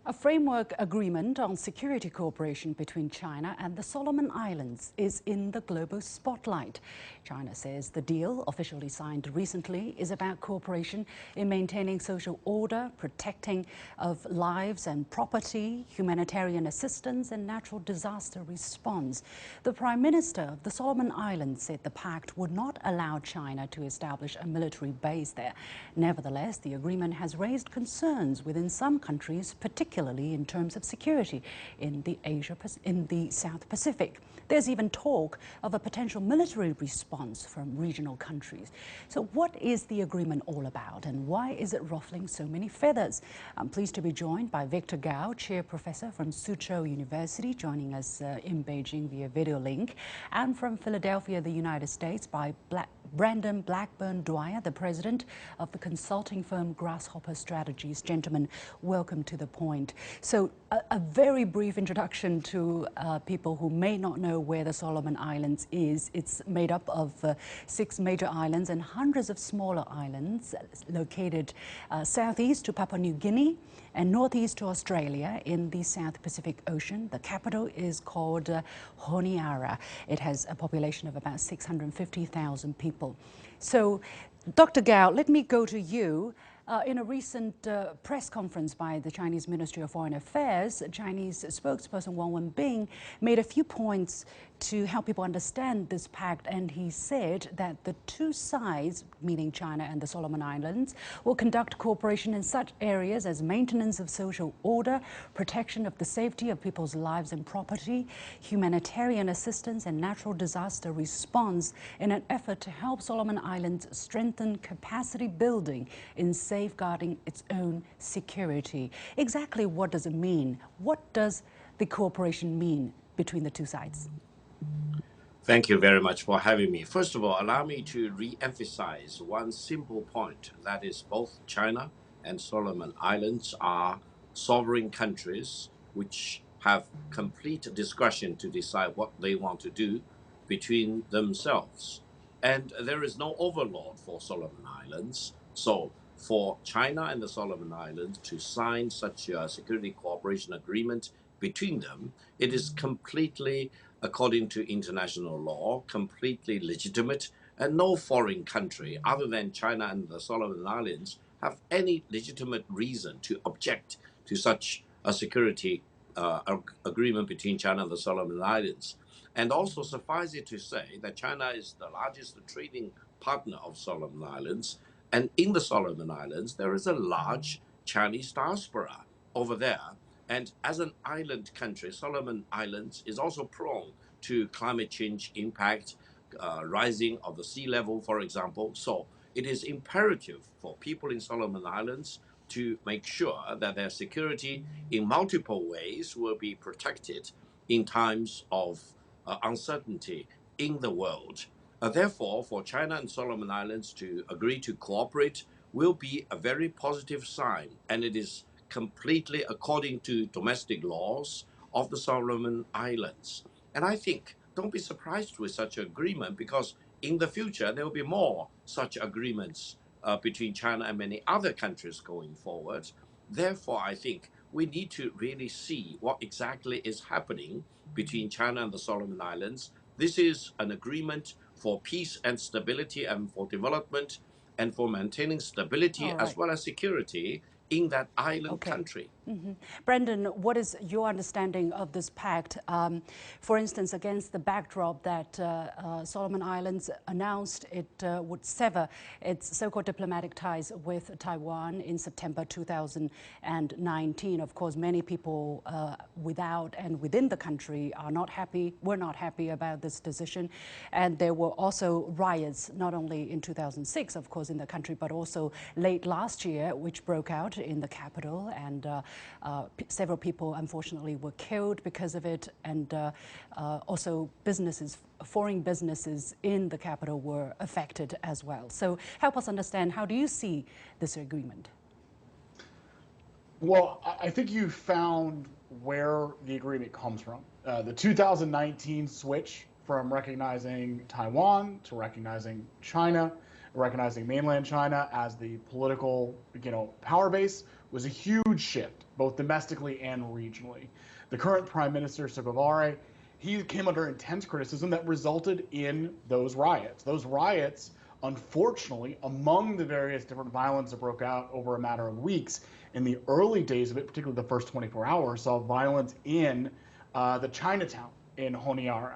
A framework agreement on security cooperation between China and the Solomon Islands is in the global spotlight. China says the deal, officially signed recently, is about cooperation in maintaining social order, protecting of lives and property, humanitarian assistance and natural disaster response. The Prime Minister of the Solomon Islands said the pact would not allow China to establish a military base there. Nevertheless, the agreement has raised concerns within some countries, particularly in terms of security in the South Pacific. There's even talk of a potential military response from regional countries. So what is the agreement all about and why is it ruffling so many feathers? I'm pleased to be joined by Victor Gao, Chair Professor from Soochow University, joining us in Beijing via video link, and from Philadelphia, the United States, by Blackburn-Dwyer, the President of the consulting firm Grasshopper Strategies. Gentlemen, welcome to The Point. So a very brief introduction to people who may not know where the Solomon Islands is. It's made up of 6 major islands and hundreds of smaller islands located southeast to Papua New Guinea and northeast to Australia in the South Pacific Ocean. The capital is called Honiara. It has a population of about 650,000 people. So, Dr. Gao, let me go to you. In a recent press conference by the Chinese Ministry of Foreign Affairs, Chinese spokesperson Wang Wenbin made a few points to help people understand this pact, and he said that the two sides, meaning China and the Solomon Islands, will conduct cooperation in such areas as maintenance of social order, protection of the safety of people's lives and property, humanitarian assistance and natural disaster response in an effort to help Solomon Islands strengthen capacity building in safeguarding its own security. Exactly what does it mean? What does the cooperation mean between the two sides? Thank you very much for having me. First of all, allow me to re-emphasize one simple point, that is both China and Solomon Islands are sovereign countries which have complete discretion to decide what they want to do between themselves. And there is no overlord for Solomon Islands. So for China and the Solomon Islands to sign such a security cooperation agreement between them, it is completely, according to international law, completely legitimate, and no foreign country other than China and the Solomon Islands have any legitimate reason to object to such a security agreement between China and the Solomon Islands. And also suffice it to say that China is the largest trading partner of Solomon Islands, and in the Solomon Islands there is a large Chinese diaspora over there. And as an island country, Solomon Islands is also prone to climate change impact, rising of the sea level, for example. So it is imperative for people in Solomon Islands to make sure that their security in multiple ways will be protected in times of uncertainty in the world. Therefore, for China and Solomon Islands to agree to cooperate will be a very positive sign, and it is completely according to domestic laws of the Solomon Islands. And I think, don't be surprised with such an agreement, because in the future there will be more such agreements between China and many other countries going forward. Therefore, I think we need to really see what exactly is happening between China and the Solomon Islands. This is an agreement for peace and stability and for development and for maintaining stability as well as security in that island country. Brendan, what is your understanding of this pact? For instance, against the backdrop that Solomon Islands announced it would sever its so-called diplomatic ties with Taiwan in September 2019. Of course, many people without and within the country were not happy about this decision. And there were also riots, not only in 2006, of course, in the country, but also late last year, which broke out in the capital, and several people unfortunately were killed because of it, and also foreign businesses in the capital were affected as well. So help us understand, how do you see this agreement? Well, I think you found where the agreement comes from. The 2019 switch from recognizing Taiwan to recognizing China, recognizing mainland China as the political, power base, was a huge shift. both domestically and regionally. The current Prime Minister, Soochow, he came under intense criticism that resulted in those riots. Those riots, unfortunately, among the various different violence that broke out over a matter of weeks, in the early days of it, particularly the first 24 hours, saw violence in the Chinatown in Honiara.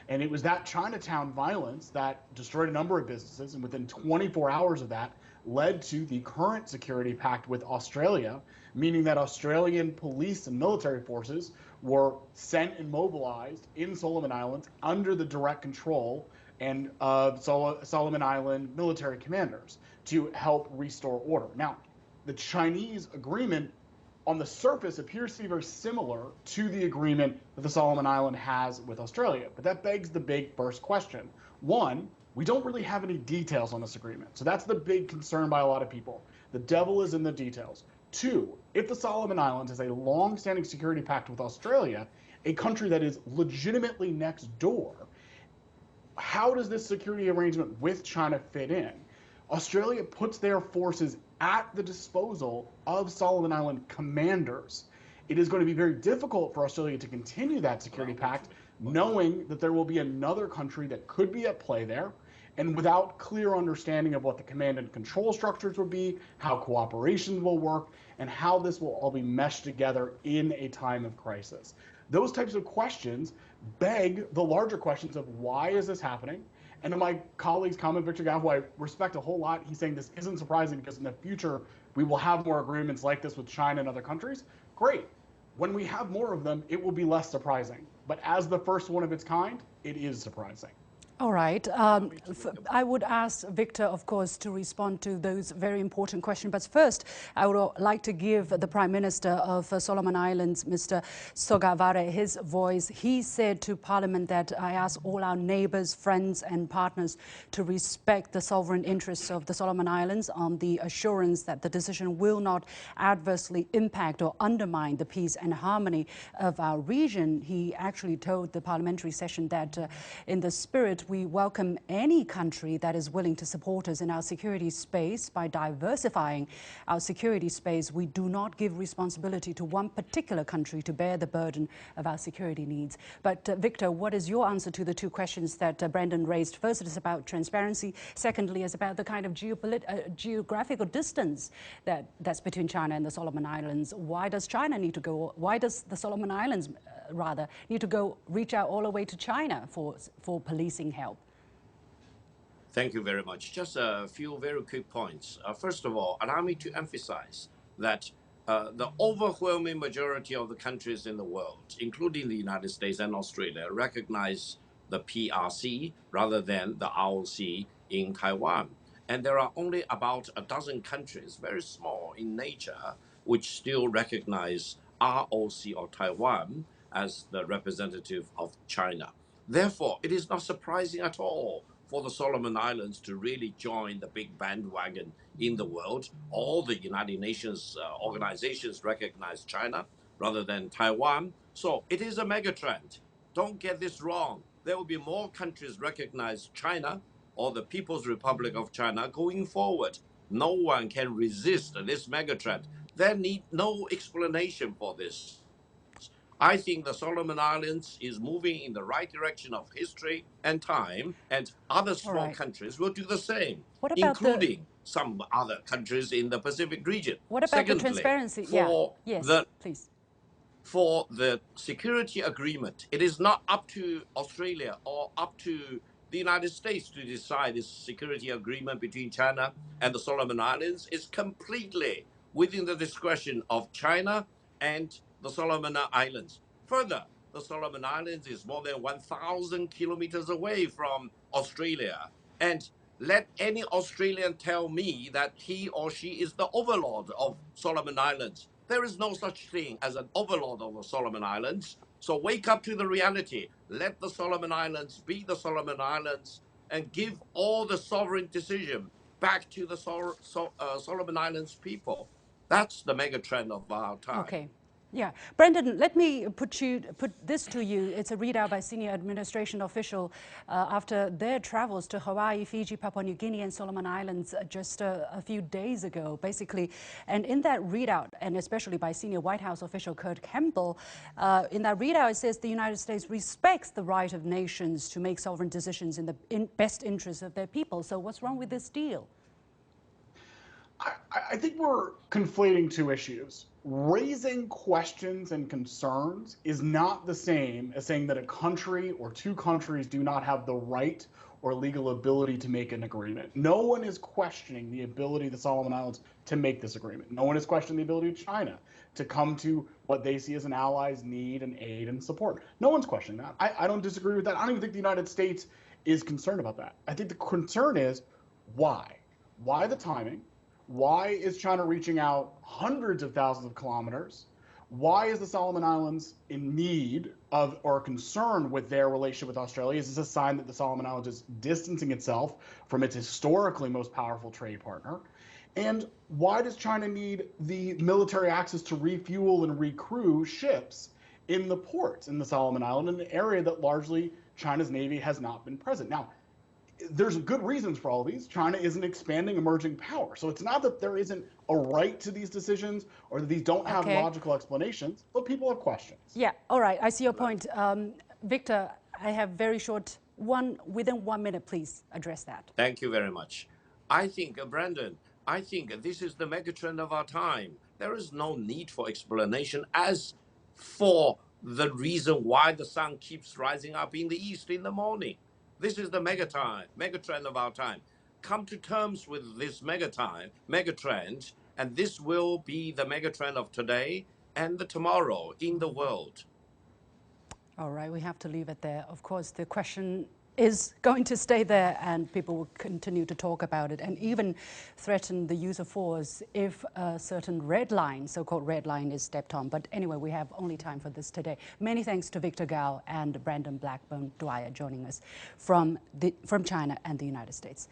And it was that Chinatown violence that destroyed a number of businesses, and within 24 hours of that led to the current security pact with Australia, meaning that Australian police and military forces were sent and mobilized in Solomon Islands under the direct control and Solomon Island military commanders to help restore order. Now, the Chinese agreement on the surface appears to be very similar to the agreement that the Solomon Island has with Australia. But that begs the big first question. One, we don't really have any details on this agreement. So that's the big concern by a lot of people. The devil is in the details. Two, if the Solomon Islands has a long-standing security pact with Australia, a country that is legitimately next door, how does this security arrangement with China fit in? Australia puts their forces at the disposal of Solomon Island commanders. It is going to be very difficult for Australia to continue that security pact, knowing that there will be another country that could be at play there, and without clear understanding of what the command and control structures would be, how cooperation will work, and how this will all be meshed together in a time of crisis. Those types of questions beg the larger questions of why is this happening? And to my colleague's comment, Victor Gav, who I respect a whole lot, he's saying this isn't surprising because in the future we will have more agreements like this with China and other countries. Great. When we have more of them, it will be less surprising. But as the first one of its kind, it is surprising. All right. I would ask Victor, of course, to respond to those very important questions. But first, I would like to give the Prime Minister of Solomon Islands, Mr. Soochow, his voice. He said to Parliament that I ask all our neighbours, friends and partners to respect the sovereign interests of the Solomon Islands on the assurance that the decision will not adversely impact or undermine the peace and harmony of our region. He actually told the parliamentary session that in the spirit we welcome any country that is willing to support us in our security space by diversifying our security space. We do not give responsibility to one particular country to bear the burden of our security needs. But Victor, what is your answer to the two questions that Brendan raised? First, it is about transparency. Secondly, it's about the kind of geographical distance that's between China and the Solomon Islands. Why does China need to go? Why does the Solomon Islands rather need to go reach out all the way to China for policing help? Thank you very much. Just a few very quick points. First of all, allow me to emphasize that the overwhelming majority of the countries in the world, including the United States and Australia, recognize the PRC rather than the ROC in Taiwan. And there are only about a dozen countries, very small in nature, which still recognize ROC or Taiwan as the representative of China. Therefore, it is not surprising at all for the Solomon Islands to really join the big bandwagon in the world. All the United Nations organizations recognize China rather than Taiwan. So it is a megatrend. Don't get this wrong. There will be more countries recognize China or the People's Republic of China going forward. No one can resist this megatrend. There need no explanation for this. I think the Solomon Islands is moving in the right direction of history and time, and other small countries will do the same, including some other countries in the Pacific region. What about the transparency? Please. For the security agreement, it is not up to Australia or up to the United States to decide this security agreement between China and the Solomon Islands. It's completely within the discretion of China and the Solomon Islands. Further, the Solomon Islands is more than 1,000 kilometers away from Australia. And let any Australian tell me that he or she is the overlord of Solomon Islands. There is no such thing as an overlord of the Solomon Islands. So wake up to the reality. Let the Solomon Islands be the Solomon Islands and give all the sovereign decision back to the Solomon Islands people. That's the mega trend of our time. Okay. Yeah, Brendan, let me put this to you. It's a readout by senior administration official after their travels to Hawaii, Fiji, Papua New Guinea, and Solomon Islands just a few days ago, basically. And in that readout, and especially by senior White House official Kurt Campbell, in that readout it says the United States respects the right of nations to make sovereign decisions in the best interest of their people. So what's wrong with this deal? I think we're conflating two issues. Raising questions and concerns is not the same as saying that a country or two countries do not have the right or legal ability to make an agreement. No one is questioning the ability of the Solomon Islands to make this agreement. No one is questioning the ability of China to come to what they see as an ally's need and aid and support. No one's questioning that. I don't disagree with that. I don't even think the United States is concerned about that. I think the concern is why? Why the timing? Why is China reaching out hundreds of thousands of kilometers? Why is the Solomon Islands in need of or concerned with their relationship with Australia? Is this a sign that the Solomon Islands is distancing itself from its historically most powerful trade partner? And why does China need the military access to refuel and recrew ships in the ports in the Solomon Islands, in an area that largely China's Navy has not been present? Now, there's good reasons for all of these. China is an expanding emerging power. So it's not that there isn't a right to these decisions or that these don't have logical explanations, but people have questions. Yeah, all right, I see your point. Victor, I have very short, within 1 minute, please address that. Thank you very much. I think, Brandon, I think this is the megatrend of our time. There is no need for explanation as for the reason why the sun keeps rising up in the east in the morning. This is the megatrend of our time. Come to terms with this megatrend, and this will be the megatrend of today and the tomorrow in the world. All right, we have to leave it there. Of course, the question is going to stay there and people will continue to talk about it and even threaten the use of force if a certain red line, so-called red line, is stepped on. But anyway, we have only time for this today. Many thanks to Victor Gao and Brandon Blackburn-Dwyer joining us from China and the United States.